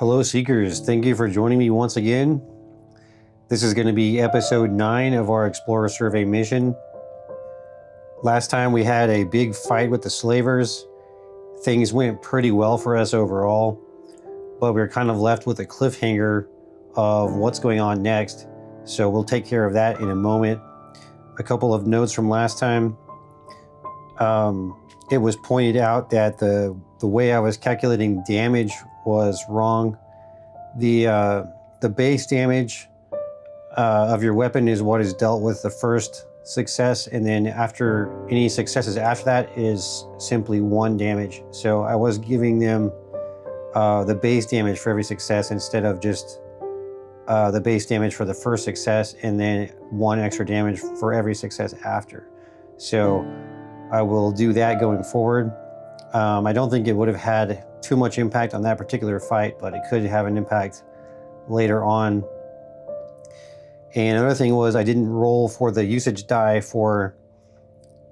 Hello Seekers, thank you for joining me once again. This is going to be episode 9 of our Explorer Survey mission. Last time we had a big fight with the slavers. Things went pretty well for us overall, but we were kind of left with a cliffhanger of what's going on next. So we'll take care of that in a moment. A couple of notes from last time. It was pointed out that the way I was calculating damage was wrong. The base damage of your weapon is what is dealt with the first success, and then after any successes after that is simply 1 damage. So I was giving them the base damage for every success instead of just the base damage for the first success and then 1 extra damage for every success after. So I will do that going forward. I don't think it would have had too much impact on that particular fight, but it could have an impact later on. And another thing was I didn't roll for the usage die for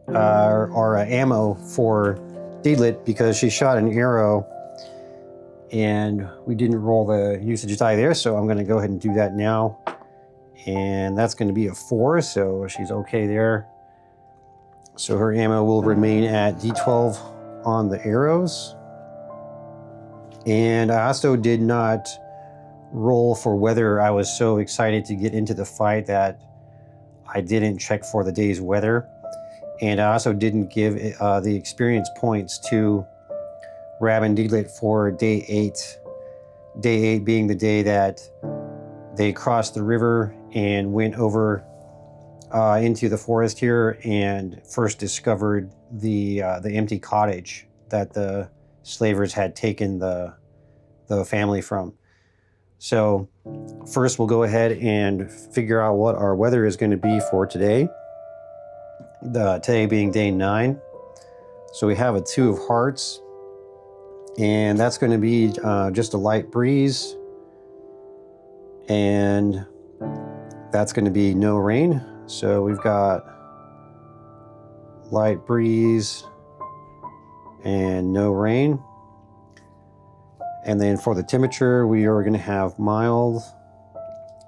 our ammo for Deedlit because she shot an arrow and we didn't roll the usage die there, so I'm going to go ahead and do that now. And that's going to be a 4, so she's okay there. So her ammo will remain at D12 on the arrows. And I also did not roll for weather. I was so excited to get into the fight that I didn't check for the day's weather. And I also didn't give the experience points to Rab and Deedlit for day 8. Day 8 being the day that they crossed the river and went over into the forest here and first discovered the empty cottage that the slavers had taken the family from. So first we'll go ahead and figure out what our weather is going to be for today. Today being day 9. So we have a 2 of hearts, and that's going to be just a light breeze, and that's going to be no rain. So we've got light breeze and no rain. And then for the temperature, we are going to have mild,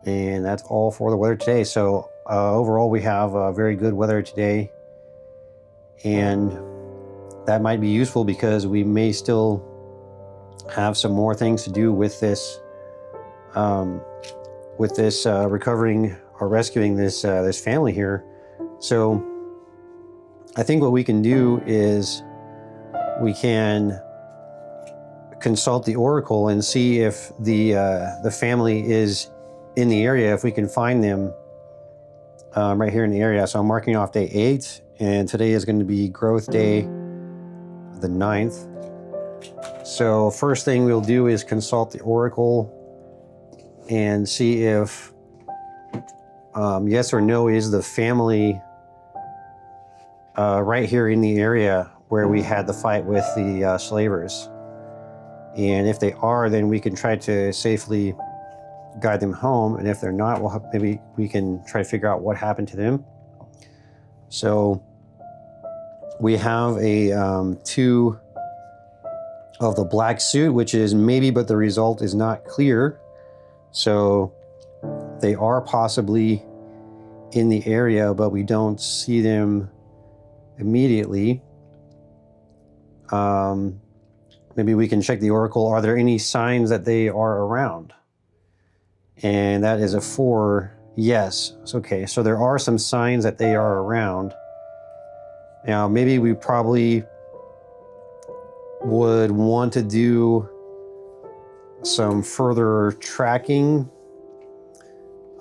and that's all for the weather today. So overall, we have very good weather today, and that might be useful because we may still have some more things to do with this recovering or rescuing this family here. So I think what we can do is we can consult the oracle and see if the family is in the area, if we can find them right here in the area. So I'm marking off day 8, and today is going to be growth day, the 9th. So first thing we'll do is consult the oracle and see if yes or no is the family right here in the area where we had the fight with the slavers. And if they are, then we can try to safely guide them home. And if they're not, maybe we can try to figure out what happened to them. So we have a 2 of the black suit, which is maybe, but the result is not clear. So they are possibly in the area, but we don't see them immediately. Maybe we can check the oracle. Are there any signs that they are around? And that is a 4. Yes. Okay. So there are some signs that they are around. Now, maybe we probably would want to do some further tracking.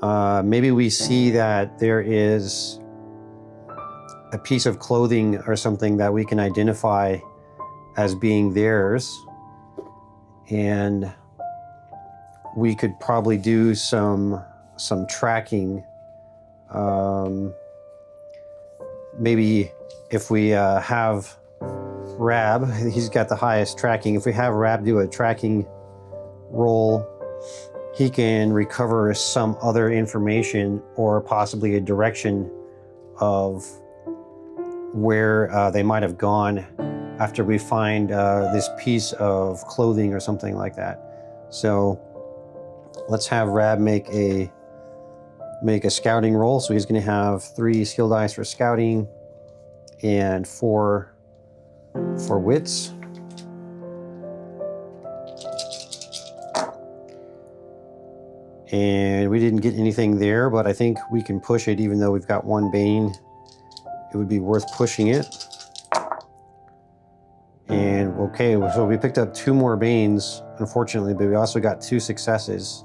Maybe we see that there is a piece of clothing or something that we can identify as being theirs, and we could probably do some tracking. Maybe if we have Rab, he's got the highest tracking. If we have Rab do a tracking roll, he can recover some other information or possibly a direction of where they might have gone after we find this piece of clothing or something like that. So let's have Rab make a scouting roll. So he's going to have 3 skill dice for scouting and 4 for wits. And we didn't get anything there, but I think we can push it. Even though we've got 1 Bane, it would be worth pushing it. And okay, so we picked up 2 more Banes, unfortunately, but we also got 2 successes.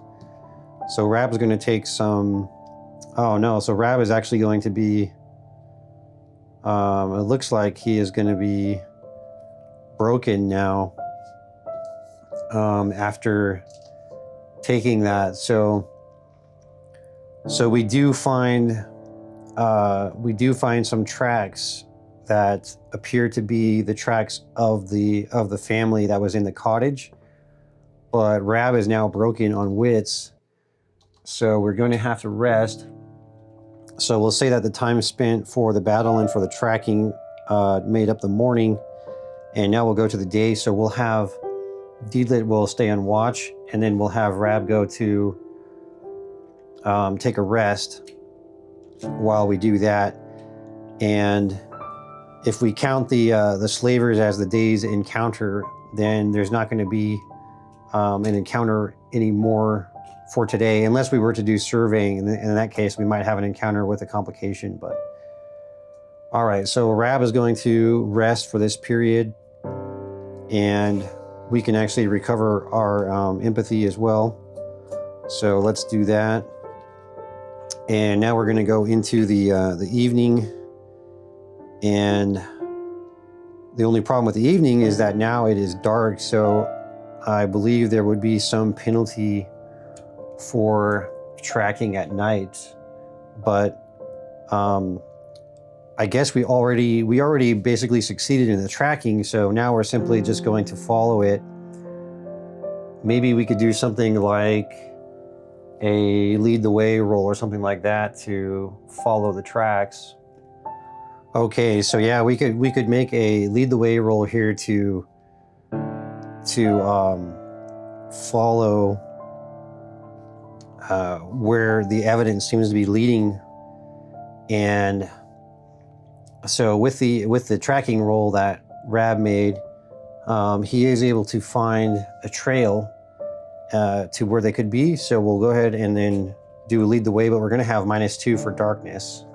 So Rab's going to take some... Oh no, so Rab is actually going to be... it looks like he is going to be broken now after taking that. So we do find some tracks that appear to be the tracks of the family that was in the cottage, but Rab is now broken on wits, so we're going to have to rest. So we'll say that the time spent for the battle and for the tracking made up the morning, and now we'll go to the day. So we'll have Deedlit will stay on watch, and then we'll have Rab go to take a rest while we do that. And if we count the slavers as the day's encounter, then there's not going to be an encounter anymore for today, unless we were to do surveying. In that case, we might have an encounter with a complication. But all right, so Rab is going to rest for this period, and we can actually recover our empathy as well. So let's do that. And now we're going to go into the evening. And the only problem with the evening is that now it is dark. So I believe there would be some penalty for tracking at night. But I guess we already basically succeeded in the tracking, so now we're simply just going to follow it. Maybe we could do something like a lead the way roll or something like that to follow the tracks. Okay, so yeah, we could make a lead the way roll here to follow where the evidence seems to be leading. And so with the tracking roll that Rab made, he is able to find a trail to where they could be. So we'll go ahead and then do lead the way, but we're going to have -2 for darkness.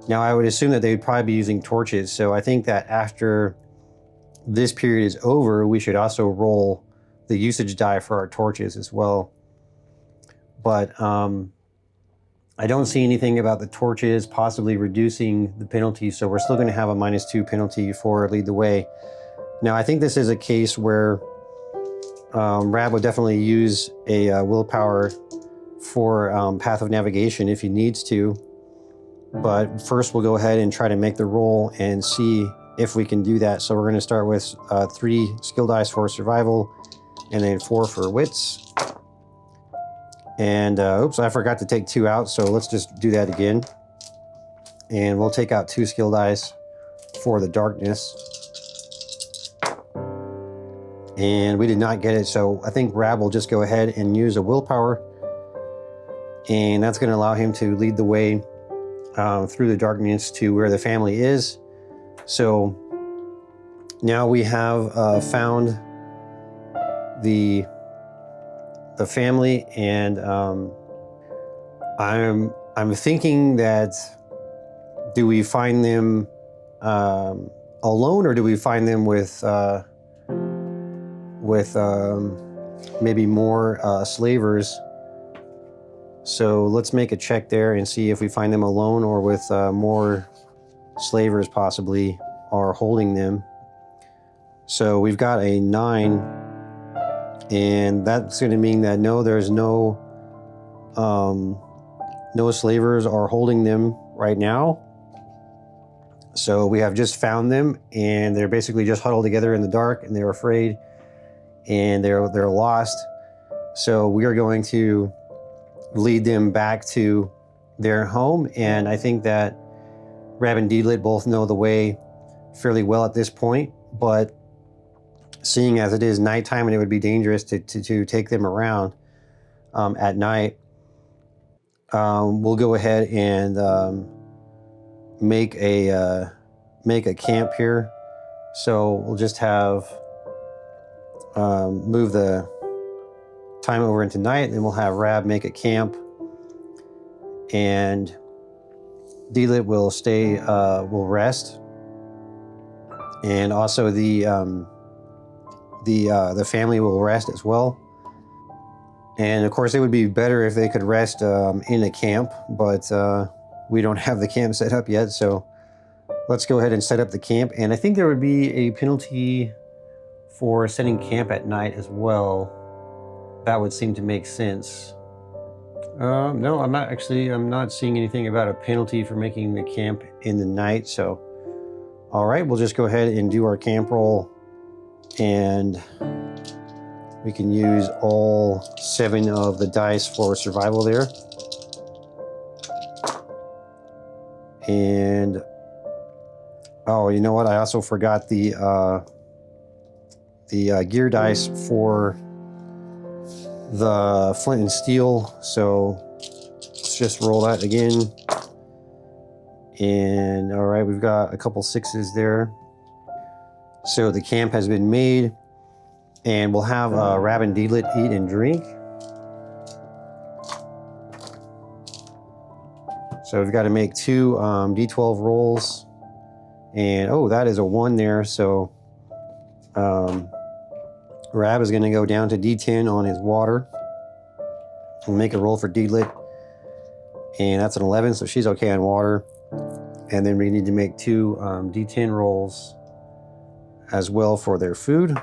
Now I would assume that they would probably be using torches. So I think that after this period is over, we should also roll the usage die for our torches as well. But I don't see anything about the torches possibly reducing the penalty, so we're still going to have a -2 penalty for lead the way. Now, I think this is a case where Rab would definitely use a willpower for path of navigation if he needs to. But first, we'll go ahead and try to make the roll and see if we can do that. So we're going to start with 3 skill dice for survival, and then 4 for wits. And oops, I forgot to take 2 out, so let's just do that again. And we'll take out 2 skill dice for the darkness. And we did not get it, so I think Rab will just go ahead and use a willpower. And that's going to allow him to lead the way through the darkness to where the family is. So now we have found the family, and I'm thinking that, do we find them alone, or do we find them with maybe more slavers? So let's make a check there and see if we find them alone or with more slavers possibly are holding them. So we've got a 9, and that's going to mean that no, there's no slavers are holding them right now. So we have just found them, and they're basically just huddled together in the dark, and they're afraid, and they're lost. So we are going to lead them back to their home, and I think that Rab and Deedlit both know the way fairly well at this point, but seeing as it is nighttime and it would be dangerous to take them around at night, we'll go ahead and make a camp here. So we'll just have move the time over into night, and then we'll have Rab make a camp, and Deedlit will stay, will rest, and also the family will rest as well. And of course, it would be better if they could rest in a camp, but we don't have the camp set up yet, so let's go ahead and set up the camp. And I think there would be a penalty for setting camp at night as well. That would seem to make sense. No, I'm not seeing anything about a penalty for making the camp in the night. So, all right, we'll just go ahead and do our camp roll, and we can use all 7 of the dice for survival there. And, oh, you know what? I also forgot the gear dice for the flint and steel, so let's just roll that again. And all right, we've got a couple 6s there. So the camp has been made, and we'll have Rab and Deedlit eat and drink. So we've got to make 2 D12 rolls, and oh, that is a 1 there. So Rab is going to go down to D10 on his water. We'll make a roll for Deedlit, and that's an 11, so she's okay on water. And then we need to make 2 D10 rolls as well for their food,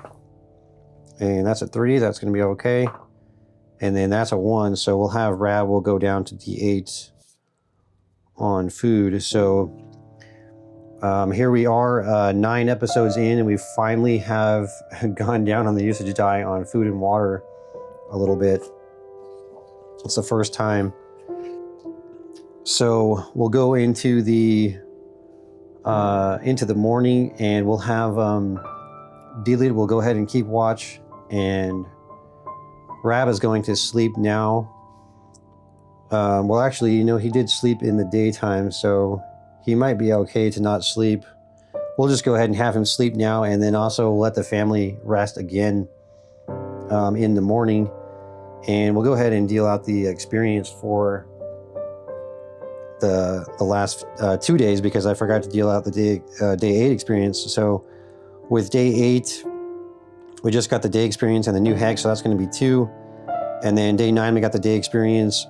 and that's a 3. That's going to be okay. And then that's a 1, so we'll have Rab will go down to D8 on food. So here we are, 9 episodes in, and we finally have gone down on the usage die on food and water a little bit. It's the first time. So we'll go into the morning, and we'll have Deedlit will go ahead and keep watch, and Rab is going to sleep now. Well, actually, you know, he did sleep in the daytime, so he might be okay to not sleep. We'll just go ahead and have him sleep now, and then also let the family rest again in the morning. And we'll go ahead and deal out the experience for the last 2 days, because I forgot to deal out the day 8 experience. So with day 8, we just got the day experience and the new hex, so that's going to be 2. And then day 9, we got the day experience.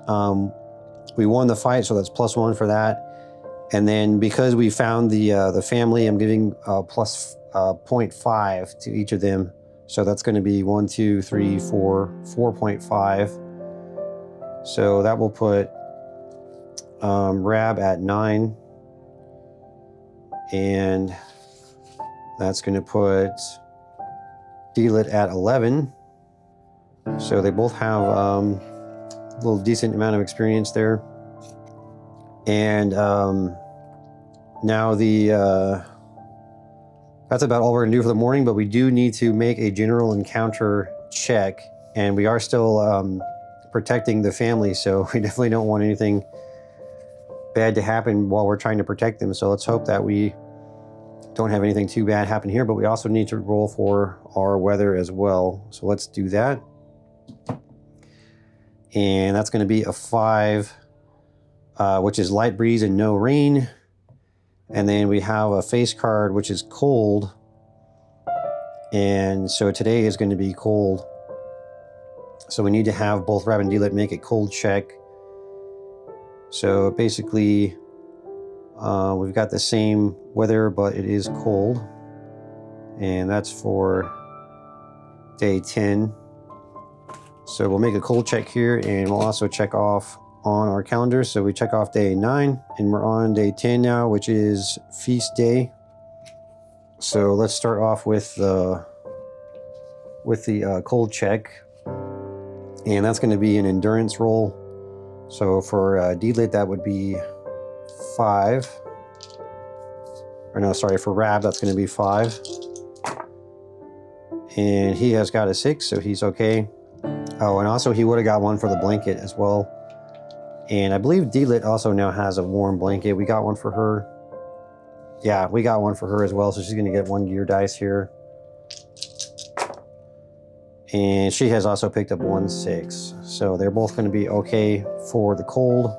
We won the fight, so that's +1 for that. And then because we found the family, I'm giving plus 0.5 to each of them. So that's going to be 1, 2, 3, 4, 4.5. So that will put Rab at 9. And that's going to put Deedlit at 11. So they both have a little decent amount of experience there. And now that's about all we're gonna do for the morning, but we do need to make a general encounter check, and we are still protecting the family, so we definitely don't want anything bad to happen while we're trying to protect them. So let's hope that we don't have anything too bad happen here, but we also need to roll for our weather as well. So let's do that. And that's gonna be a 5. Which is light breeze and no rain. And then we have a face card, which is cold. And so today is going to be cold. So we need to have both Rab and Deedlit make a cold check. So basically, we've got the same weather, but it is cold. And that's for day 10. So we'll make a cold check here, and we'll also check off on our calendar. So we check off day 9, and we're on day 10 now, which is feast day. So let's start off with the cold check, and that's going to be an endurance roll. So for Deedlit, that would be 5. Or no, sorry, for Rab, that's going to be 5. And he has got a 6, so he's okay. Oh, and also he would have got one for the blanket as well. And I believe Deedlit also now has a warm blanket. We got one for her. Yeah, we got one for her as well, so she's going to get 1 gear dice here. And she has also picked up 1 6. So they're both going to be okay for the cold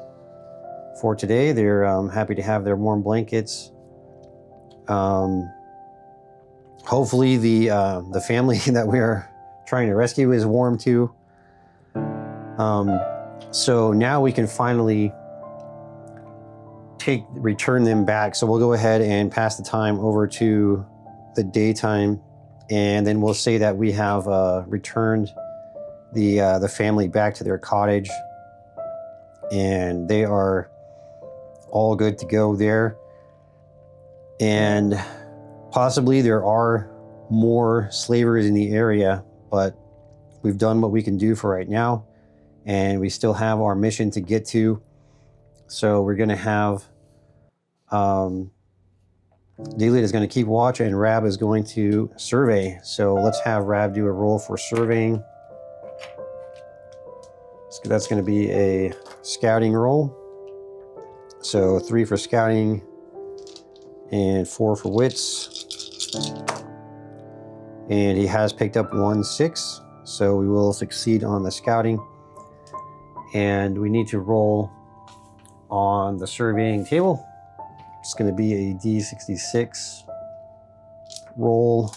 for today. They're happy to have their warm blankets. Hopefully the family that we are trying to rescue is warm too. So now we can finally return them back. So we'll go ahead and pass the time over to the daytime, and then we'll say that we have returned the family back to their cottage, and they are all good to go there. And possibly there are more slavers in the area, but we've done what we can do for right now, and we still have our mission to get to. So we're going to have Deedlit is going to keep watch, and Rab is going to survey. So let's have Rab do a roll for surveying. So that's going to be a scouting roll. So 3 for scouting and 4 for wits. And he has picked up 1 6. So we will succeed on the scouting. And we need to roll on the surveying table. It's going to be a D66 roll.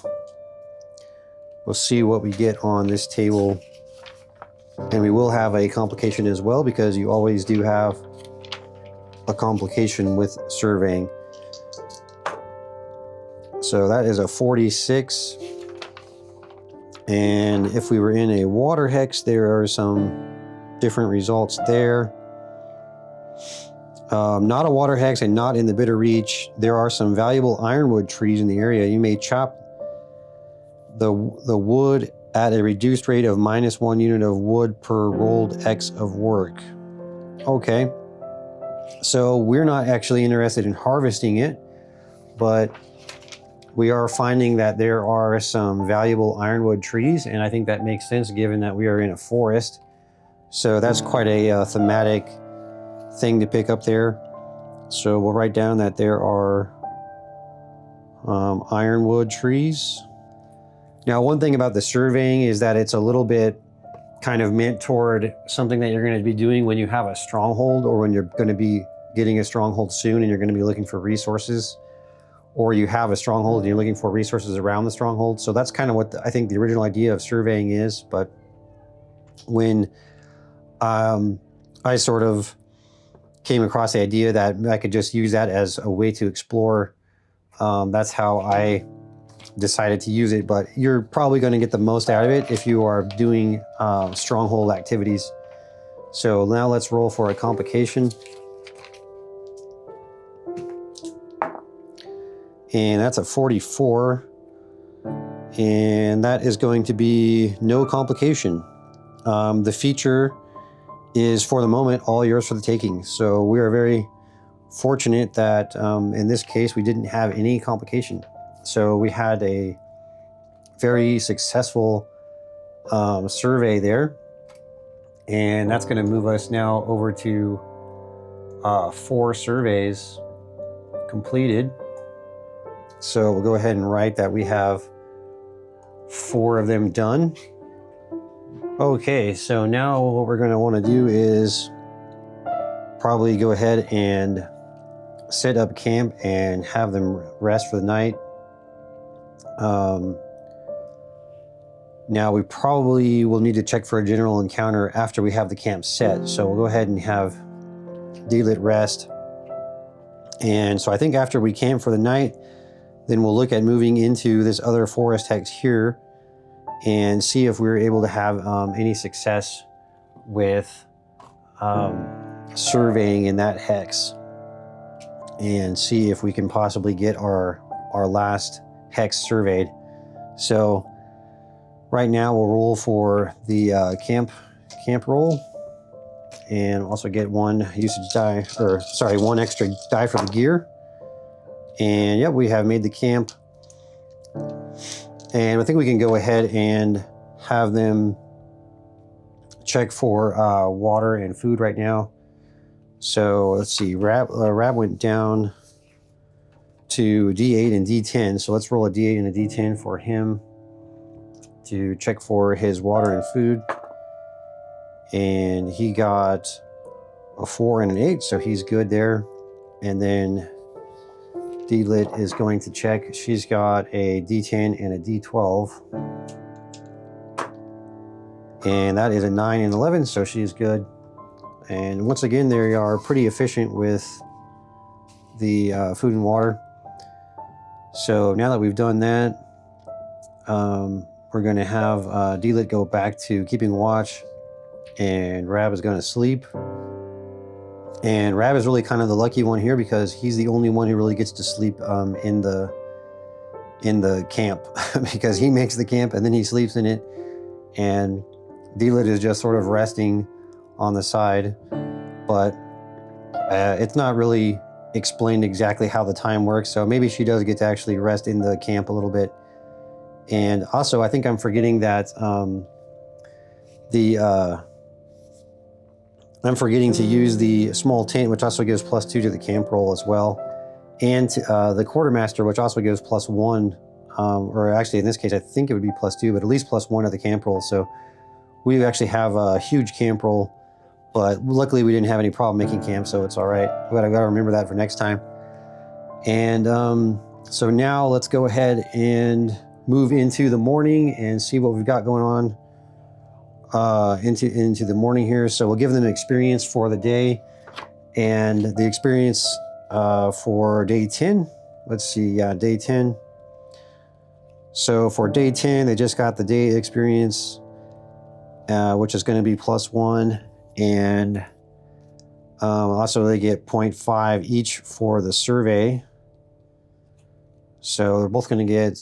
We'll see what we get on this table. And we will have a complication as well, because you always do have a complication with surveying. So that is a 46. And if we were in a water hex, there are some different results there. Not a water hex and not in the Bitter Reach. There are some valuable ironwood trees in the area. You may chop the wood at a reduced rate of -1 unit of wood per rolled X of work. Okay. So we're not actually interested in harvesting it, but we are finding that there are some valuable ironwood trees, and I think that makes sense given that we are in a forest. So that's quite a thematic thing to pick up there. So we'll write down that there are ironwood trees. Now, one thing about the surveying is that it's a little bit kind of meant toward something that you're going to be doing when you have a stronghold, or when you're going to be getting a stronghold soon and you're going to be looking for resources, or you have a stronghold and you're looking for resources around the stronghold. So that's kind of what I think the original idea of surveying is. But when I sort of came across the idea that I could just use that as a way to explore, that's how I decided to use it. But you're probably going to get the most out of it if you are doing stronghold activities. So now let's roll for a complication. And that's a 44. And that is going to be no complication. The feature is, for the moment, all yours for the taking. So we are very fortunate that in this case we didn't have any complication. So we had a very successful survey there, and that's going to move us now over to 4 surveys completed. So we'll go ahead and write that we have 4 of them done. Okay, so now what we're going to want to do is probably go ahead and set up camp and have them rest for the night. Now we probably will need to check for a general encounter after we have the camp set. So we'll go ahead and have Deedlit rest. And so I think after we camp for the night, then we'll look at moving into this other forest hex here and see if we're able to have any success with surveying in that hex, and see if we can possibly get our last hex surveyed. So right now we'll roll for the camp roll, and also get 1 usage die, or sorry, 1 extra die for the gear. And yep, we have made the camp. And I think we can go ahead and have them check for water and food right now. So let's see, Rab went down to D8 and D10. So let's roll a D8 and a D10 for him to check for his water and food. And he got a 4 and an 8, so he's good there. And then Deedlit is going to check. She's got a D10 and a D12. And that is a 9 and 11, so she's good. And once again, they are pretty efficient with the food and water. So now that we've done that, we're going to have Deedlit go back to keeping watch, and Rab is going to sleep. And Rab is really kind of the lucky one here because he's the only one who really gets to sleep in the camp because he makes the camp and then he sleeps in it. And Deedlit is just sort of resting on the side, but it's not really explained exactly how the time works. So maybe she does get to actually rest in the camp a little bit. And also, I think I'm forgetting that I'm forgetting to use the small tent, which also gives +2 to the camp roll as well. And the quartermaster, which also gives +1, or actually in this case, I think it would be +2, but at least +1 of the camp roll. So we actually have a huge camp roll, but luckily we didn't have any problem making camp, so it's all right. But I've got to remember that for next time. And so now let's go ahead and move into the morning and see what we've got going on into the morning here. So we'll give them experience for the day, and the experience for day 10. Let's see, day 10. So for day 10, they just got the day experience, which is going to be +1, and also they get 0.5 each for the survey. So they're both going to get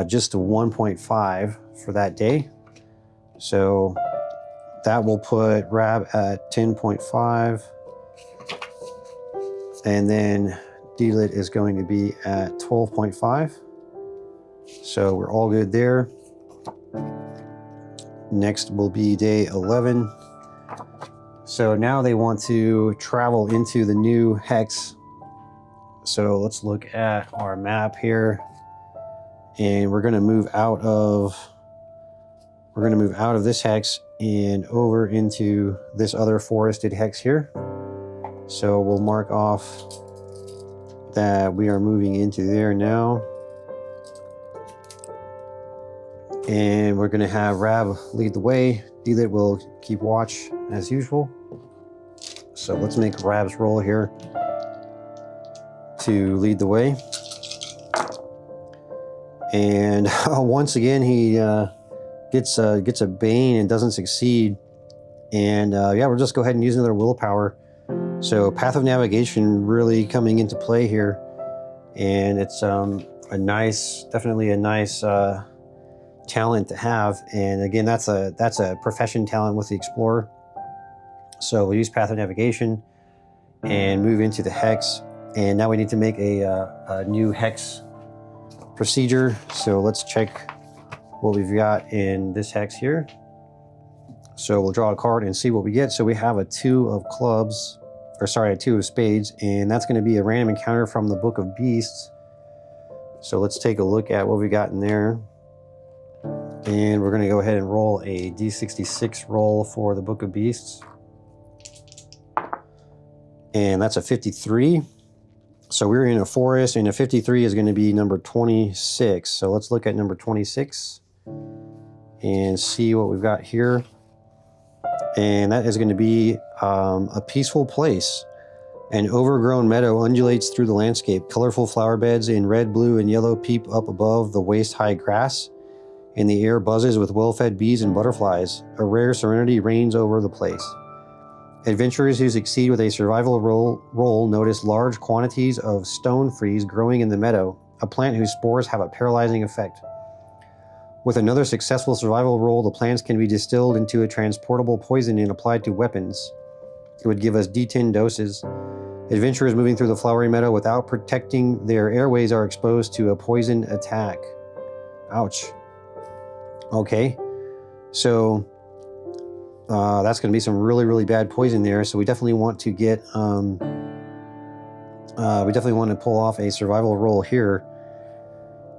just a 1.5 for that day. So that will put Rab at 10.5, and then Deedlit is going to be at 12.5. So we're all good there. Next will be day 11. So now they want to travel into the new hex. So let's look at our map here, and we're going to move out of this hex and over into this other forested hex here. So we'll mark off that we are moving into there now. And we're going to have Rab lead the way. Deedlit will keep watch as usual. So let's make Rab's roll here to lead the way. And once again, he gets a Bane and doesn't succeed. And yeah, we'll just go ahead and use another willpower. So Path of Navigation really coming into play here. And it's definitely a nice talent to have. And again, that's a profession talent with the Explorer. So we'll use Path of Navigation and move into the hex. And now we need to make a new hex procedure. So let's check what we've got in this hex here. So we'll draw a card and see what we get. So we have a 2 of clubs, or sorry, a 2 of spades, and that's going to be a random encounter from the Book of Beasts. So let's take a look at what we got in there. And we're going to go ahead and roll a D66 roll for the Book of Beasts. And that's a 53. So we're in a forest, and a 53 is going to be number 26. So let's look at number 26 and see what we've got here. And that is going to be a peaceful place. An overgrown meadow undulates through the landscape. Colorful flower beds in red, blue, and yellow peep up above the waist-high grass. And the air buzzes with well-fed bees and butterflies. A rare serenity reigns over the place. Adventurers who succeed with a survival roll notice large quantities of stone freeze growing in the meadow, a plant whose spores have a paralyzing effect. With another successful survival roll, the plants can be distilled into a transportable poison and applied to weapons. It would give us D10 doses. Adventurers moving through the flowery meadow without protecting their airways are exposed to a poison attack. Ouch. Okay. So that's going to be some really, really bad poison there. So we definitely want to get, we definitely want to pull off a survival roll here.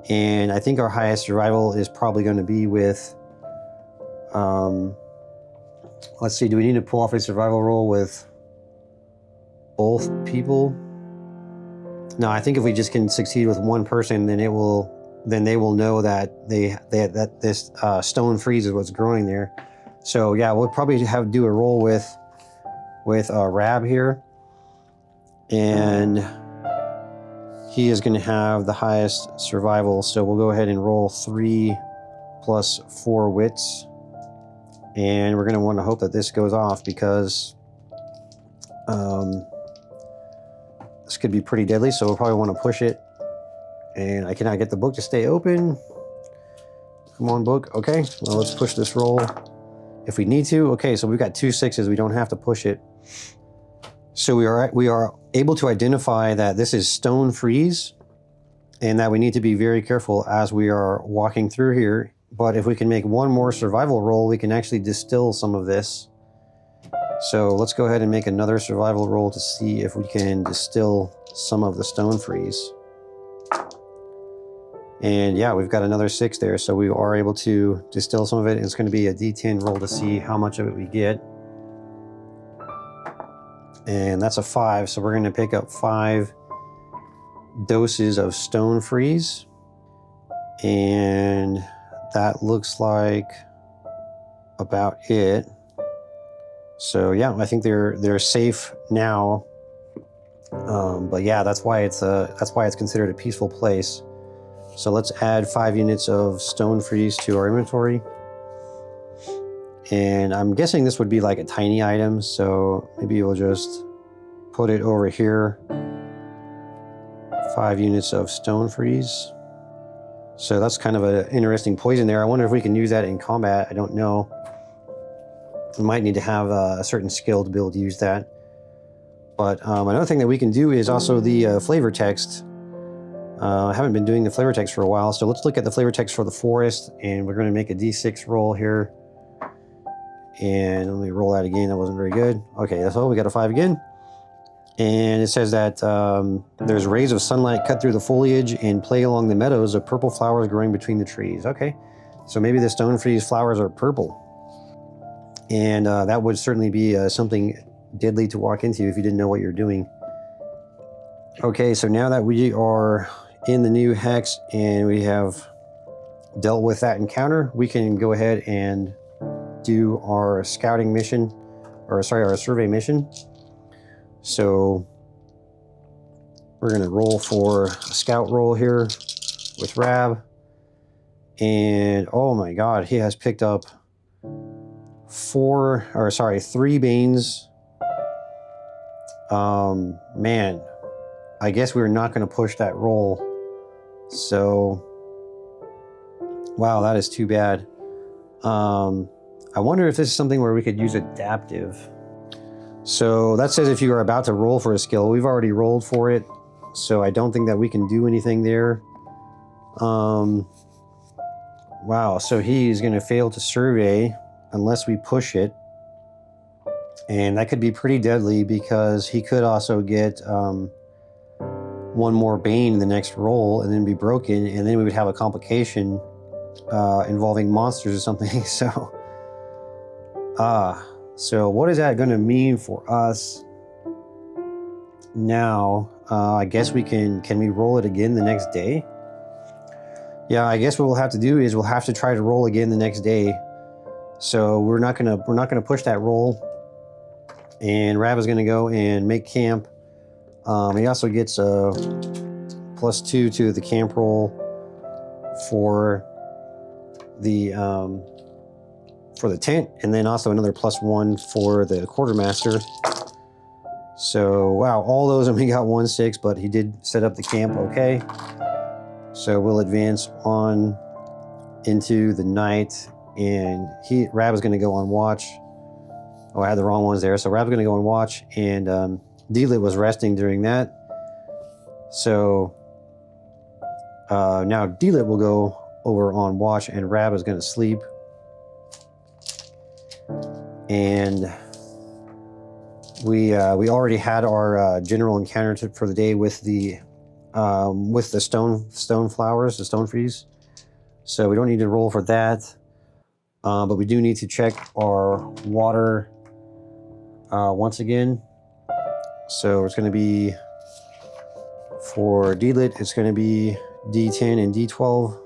And I think our highest survival is probably going to be with, let's see, do we need to pull off a survival roll with both people? No, I think if we just can succeed with one person, then they will know that that this stone freeze is what's growing there. So yeah, we'll probably have to do a roll with Rab here, and he is going to have the highest survival. So we'll go ahead and roll 3 plus 4 wits, and we're going to want to hope that this goes off, because this could be pretty deadly. So we'll probably want to push it, and I cannot get the book to stay open. Come on, book. Okay, well, let's push this roll if we need to. Okay, so we've got 2 6s. We don't have to push it. So we are able to identify that this is stone freeze, and that we need to be very careful as we are walking through here. But if we can make one more survival roll, we can actually distill some of this. So let's go ahead and make another survival roll to see if we can distill some of the stone freeze. And yeah, we've got another 6 there, so we are able to distill some of it. It's going to be a D10 roll to see how much of it we get. And that's a 5, so we're going to pick up 5 doses of stone freeze. And that looks like about it. So yeah, I think they're safe now. But yeah, that's why it's considered a peaceful place. So let's add 5 units of stone freeze to our inventory. And I'm guessing this would be like a tiny item, so maybe we'll just put it over here. 5 units of stone freeze. So that's kind of an interesting poison there. I wonder if we can use that in combat. I don't know. We might need to have a certain skill to be able to use that. But another thing that we can do is also the flavor text. I haven't been doing the flavor text for a while, so let's look at the flavor text for the forest, and we're going to make a D6 roll here. And let me roll that again. That wasn't very good. Okay, so we got a 5 again. And it says that there's rays of sunlight cut through the foliage and play along the meadows of purple flowers growing between the trees. Okay, so maybe the stone freeze flowers are purple. And that would certainly be something deadly to walk into if you didn't know what you're doing. Okay, so now that we are in the new hex and we have dealt with that encounter, we can go ahead and do our scouting mission, or sorry, our survey mission. So we're going to roll for a scout roll here with Rab. And oh my god, he has picked up 3 Banes. Man, I guess we're not going to push that roll. So, wow, that is too bad. I wonder if this is something where we could use adaptive. So that says if you are about to roll for a skill. We've already rolled for it, so I don't think that we can do anything there. Wow, so he's going to fail to survey unless we push it. And that could be pretty deadly, because he could also get one more Bane in the next roll and then be broken, and then we would have a complication involving monsters or something. So what is that going to mean for us now? I guess we can we roll it again the next day? Yeah, I guess what we'll have to do is we'll have to try to roll again the next day. So we're not gonna push that roll, and Rab is gonna go and make camp. He also gets a +2 to the camp roll for the tent, and then also another +1 for the quartermaster. So wow, all those only got 1 6, but he did set up the camp okay. So we'll advance on into the night, and Rab is going to go on watch. Oh, I had the wrong ones there. So Rab's going to go on watch, and Deedlit was resting during that. So now Deedlit will go over on watch, and Rab is going to sleep. And we already had our general encounter for the day with the stone flowers, the stone freeze. So we don't need to roll for that, but we do need to check our water once again. So it's going to be, for Deedlit, it's going to be D10 and D12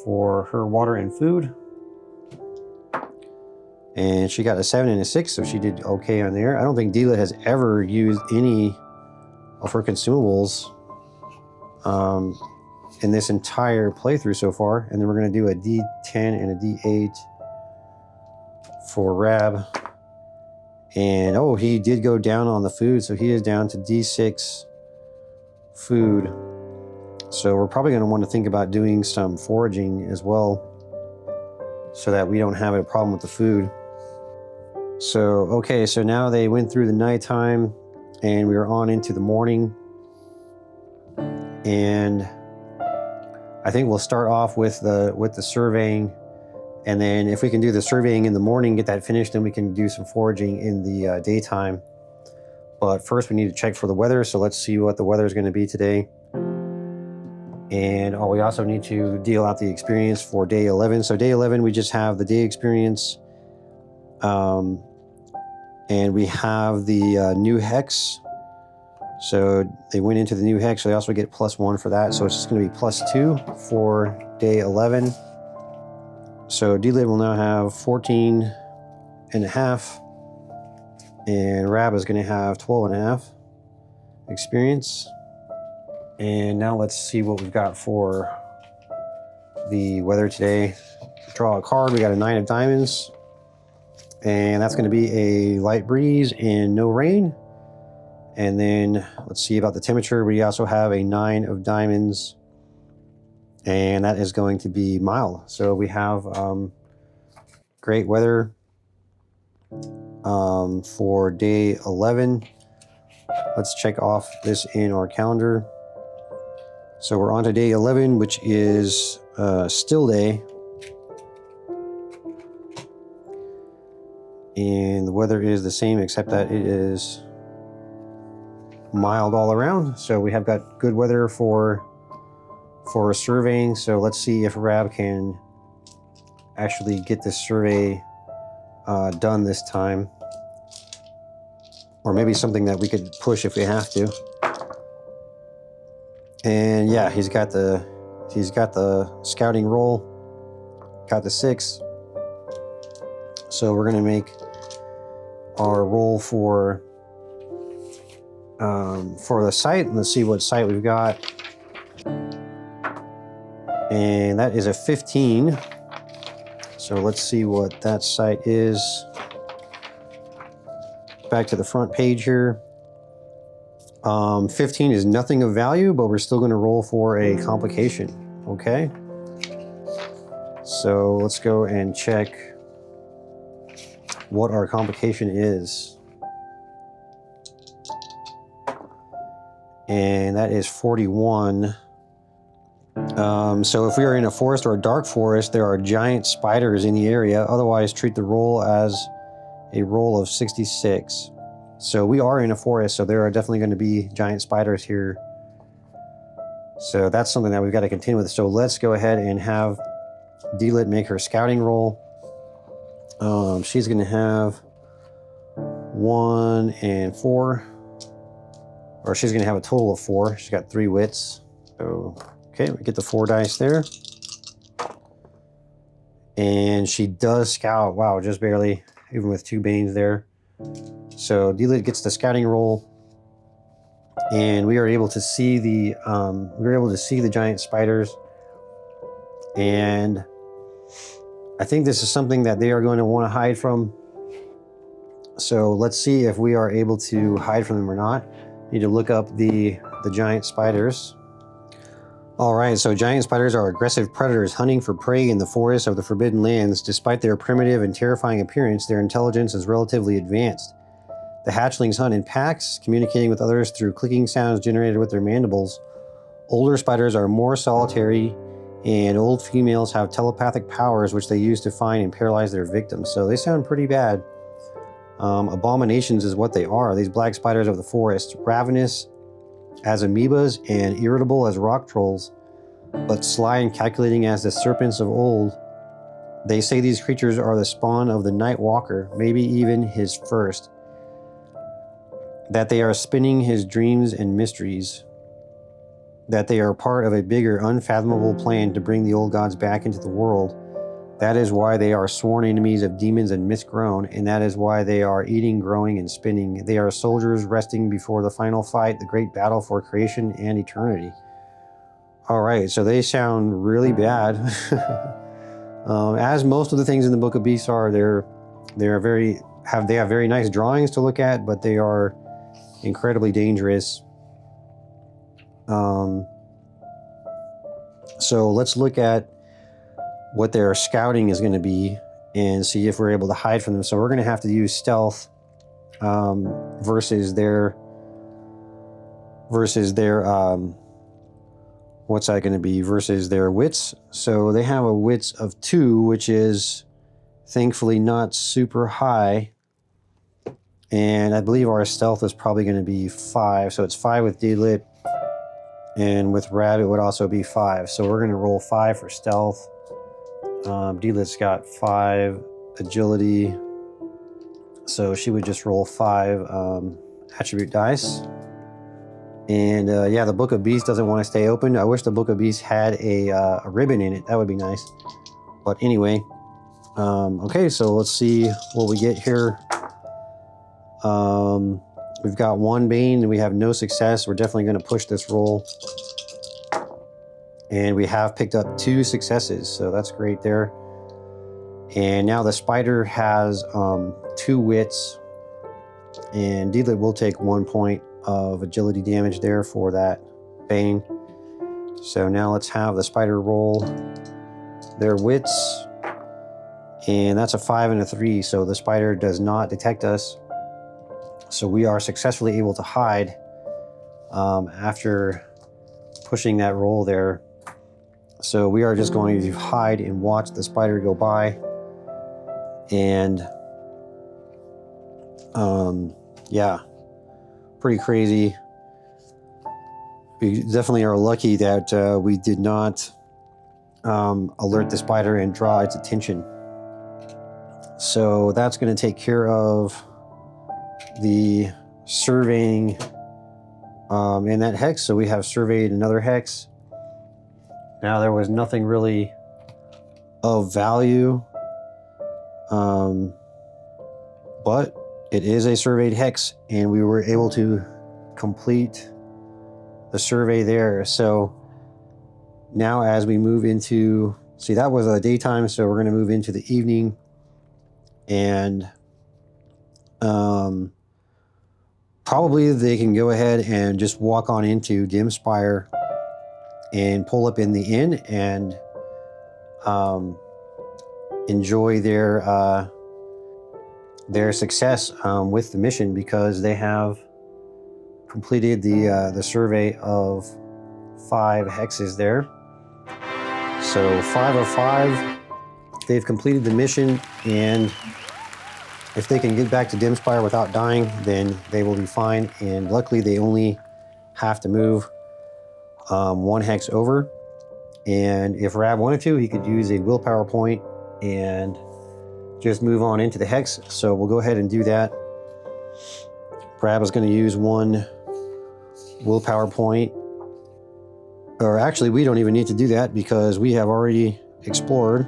for her water and food. And she got a 7 and a 6, so she did okay on there. I don't think Deedlit has ever used any of her consumables in this entire playthrough so far. And then we're going to do a D10 and a D8 for Rab. And oh, he did go down on the food, so he is down to D6 food. So we're probably going to want to think about doing some foraging as well, so that we don't have a problem with the food. So, okay, so now they went through the nighttime and we are on into the morning. And I think we'll start off with the surveying, and then if we can do the surveying in the morning, get that finished, then we can do some foraging in the daytime. But first we need to check for the weather, so let's see what the weather is going to be today. And we also need to deal out the experience for day 11. So day 11, we just have the day experience, and we have the new hex. So they went into the new hex, so they also get +1 for that. So it's just going to be +2 for day 11. So Deedlit will now have 14.5, and Rab is going to have 12.5 experience. And now let's see what we've got for the weather today. Draw a card. We got a 9 of diamonds, and that's going to be a light breeze and no rain. And then let's see about the temperature. We also have a 9 of diamonds, and that is going to be mild. So we have great weather for day 11. Let's check off this in our calendar. So we're on to day 11, which is still day. And the weather is the same, except that it is mild all around. So we have got good weather for surveying. So let's see if Rab can actually get this survey done this time, or maybe something that we could push if we have to. And yeah, he's got the scouting roll, got the 6. So we're gonna make our roll for the site. Let's see what site we've got. And that is a 15. So let's see what that site is. Back to the front page here. 15 is nothing of value, but we're still going to roll for a complication. Okay. So let's go and check what our complication is. And that is 41. So if we are in a forest or a dark forest, there are giant spiders in the area. Otherwise, treat the roll as a roll of 66. So we are in a forest, so there are definitely going to be giant spiders here. So that's something that we've got to contend with. So let's go ahead and have Deedlit make her scouting roll. She's going to have 1 and 4. Or she's going to have a total of 4. She's got 3 wits. So, okay, we get the 4 dice there. And she does scout. Wow, just barely, even with 2 banes there. So Deedlit gets the scouting roll, and we are able to see the giant spiders. And I think this is something that they are going to want to hide from. So let's see if we are able to hide from them or not. Need to look up the giant spiders. All right, so giant spiders are aggressive predators hunting for prey in the forests of the Forbidden Lands. Despite their primitive and terrifying appearance, their intelligence is relatively advanced. The hatchlings hunt in packs, communicating with others through clicking sounds generated with their mandibles. Older spiders are more solitary And old females have telepathic powers which they use to find and paralyze their victims. So they sound pretty bad. Abominations is what they are. These black spiders of the forest, ravenous as amoebas and irritable as rock trolls, but sly and calculating as the serpents of old. They say these creatures are the spawn of the night walker, maybe even his first. That they are spinning his dreams and mysteries. That they are part of a bigger, unfathomable plan to bring the old gods back into the world. That is why they are sworn enemies of demons and misgrown, and that is why they are eating, growing, and spinning. They are soldiers resting before the final fight, the great battle for creation and eternity. All right, so they sound really bad. As most of the things in the Book of Beasts are, they have very nice drawings to look at, but they are incredibly dangerous. So let's look at what their scouting is going to be and see if we're able to hide from them. So we're going to have to use stealth versus their what's that going to be, versus their wits. So they have a wits of 2, which is thankfully not super high. And I believe our stealth is probably going to be 5. So it's 5 with Deedlit. And with Rab, it would also be 5. So we're going to roll 5 for stealth. Deedlit's got 5 agility. So she would just roll 5 attribute dice. And yeah, the Book of Beasts doesn't want to stay open. I wish the Book of Beasts had a ribbon in it. That would be nice. But anyway, okay, so let's see what we get here. We've got 1 Bane and we have no success. We're definitely going to push this roll. And we have picked up 2 successes, so that's great there. And now the spider has 2 wits. And Deedlit will take 1 point of agility damage there for that Bane. So now let's have the spider roll their wits. And that's a 5 and a 3, so the spider does not detect us. So we are successfully able to hide after pushing that roll there. So we are just going to hide and watch the spider go by. And yeah, pretty crazy. We definitely are lucky that we did not alert the spider and draw its attention. So that's going to take care of the surveying in that hex. So we have surveyed another hex. Now there was nothing really of value, but it is a surveyed hex and we were able to complete the survey there. So now as we move into, see, that was a daytime, so we're going to move into the evening. And probably they can go ahead and just walk on into Dimpire and pull up in the inn and enjoy their success with the mission, because they have completed the survey of 5 hexes there. So 5 of 5, they've completed the mission, and if they can get back to Dimpire without dying, then they will be fine. And luckily, they only have to move 1 hex over. And if Rab wanted to, he could use a willpower point and just move on into the hex. So we'll go ahead and do that. Rab is going to use 1 willpower point. Or actually, we don't even need to do that because we have already explored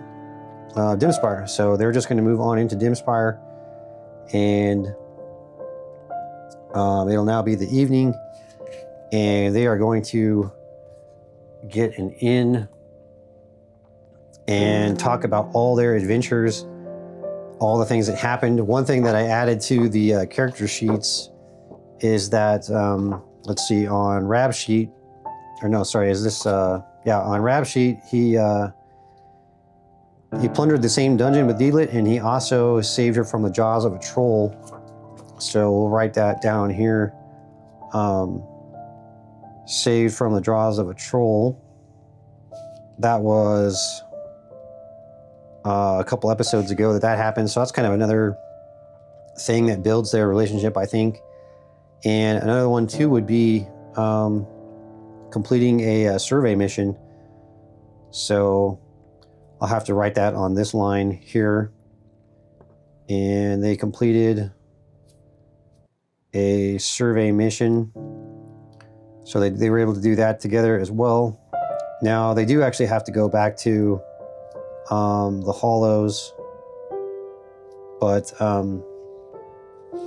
Dimpire. So they're just going to move on into Dimpire. And it'll now be the evening, and they are going to get an inn and talk about all their adventures, all the things that happened. One thing that I added to the character sheets is that, let's see, on Rab sheet, or no, sorry, is this, yeah, on Rab sheet, he plundered the same dungeon with Deedlit, and he also saved her from the jaws of a troll. So we'll write that down here. Saved from the jaws of a troll. that was a couple episodes ago that happened. So that's kind of another thing that builds their relationship, I think. And another one too would be completing a survey mission. So I'll have to write that on this line here. And they completed a survey mission. So they were able to do that together as well. Now they do actually have to go back to the hollows, but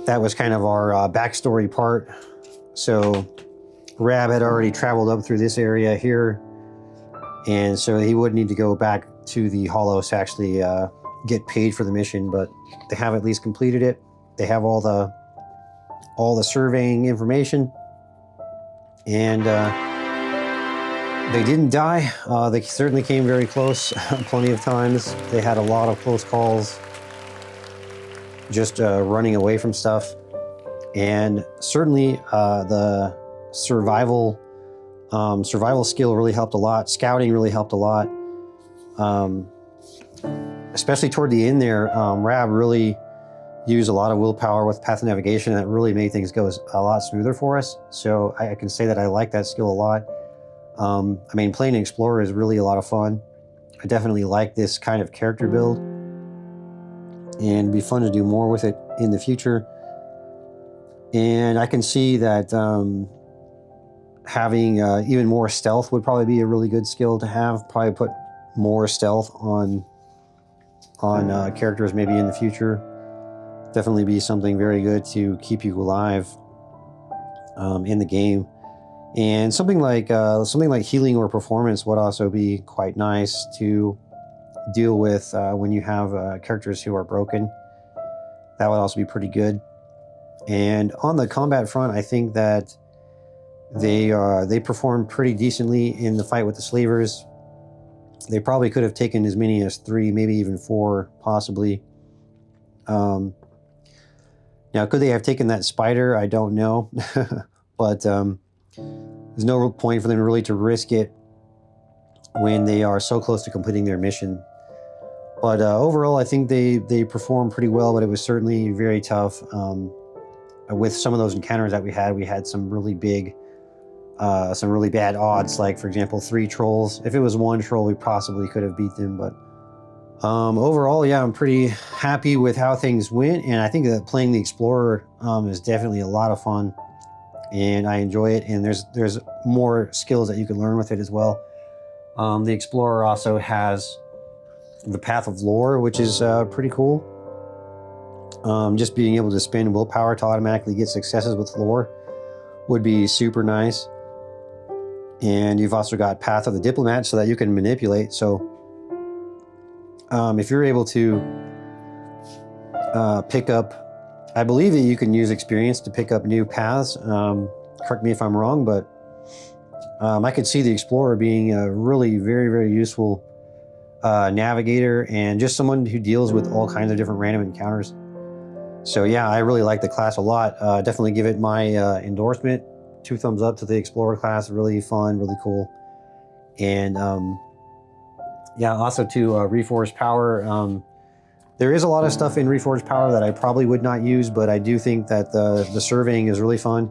that was kind of our backstory part. So Rab had already traveled up through this area here, and so he would need to go back to the hollows to actually get paid for the mission, but they have at least completed it. They have all the surveying information, and they didn't die. They certainly came very close plenty of times. They had a lot of close calls, just running away from stuff. And certainly the survival skill really helped a lot. Scouting really helped a lot. Especially toward the end there, Rab really used a lot of willpower with path navigation, and that really made things go a lot smoother for us. So I can say that I like that skill a lot. I mean, playing an explorer is really a lot of fun. I definitely like this kind of character build, and it'd be fun to do more with it in the future. And I can see that having even more stealth would probably be a really good skill to have. Probably put more stealth on characters maybe in the future. Definitely be something very good to keep you alive in the game. And something like healing or performance would also be quite nice to deal with when you have characters who are broken. That would also be pretty good. And on the combat front, I think that they performed pretty decently in the fight with the slavers. They probably could have taken as many as 3, maybe even 4, possibly. Now, could they have taken that spider? I don't know. But there's no real point for them really to risk it when they are so close to completing their mission. But overall, I think they performed pretty well, but it was certainly very tough. With some of those encounters that we had some really big, some really bad odds. Like, for example, 3 trolls. If it was 1 troll, we possibly could have beat them. But overall, yeah, I'm pretty happy with how things went. And I think that playing the Explorer is definitely a lot of fun. And I enjoy it. And there's more skills that you can learn with it as well. The Explorer also has the Path of Lore, which is pretty cool. Just being able to spend willpower to automatically get successes with lore would be super nice. And you've also got Path of the Diplomat so that you can manipulate. So if you're able to pick up, I believe that you can use experience to pick up new paths. Correct me if I'm wrong, but I could see the Explorer being a really very, very useful navigator and just someone who deals with all kinds of different random encounters. So yeah, I really like the class a lot. Definitely give it my endorsement. 2 thumbs up to the Explorer class. Really fun, really cool. And yeah, also to Reforged Power. There is a lot of stuff in Reforged Power that I probably would not use, but I do think that the surveying is really fun.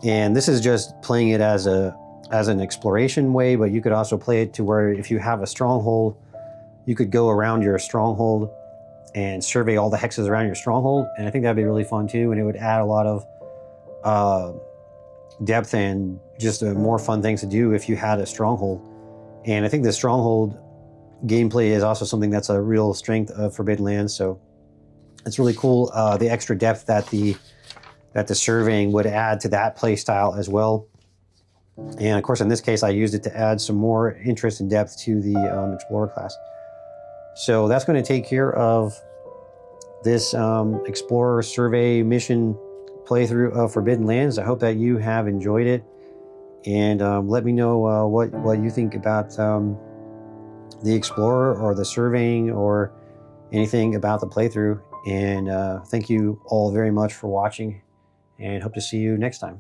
And this is just playing it as an exploration way, but you could also play it to where if you have a stronghold, you could go around your stronghold and survey all the hexes around your stronghold. And I think that'd be really fun too. And it would add a lot of depth and just more fun things to do if you had a stronghold. And I think the stronghold gameplay is also something that's a real strength of Forbidden Lands. So it's really cool. The extra depth that the surveying would add to that play style as well. And of course, in this case, I used it to add some more interest and depth to the Explorer class. So that's going to take care of this Explorer survey mission playthrough of Forbidden Lands. I hope that you have enjoyed it, and let me know what you think about the Explorer or the surveying or anything about the playthrough. And thank you all very much for watching, and hope to see you next time.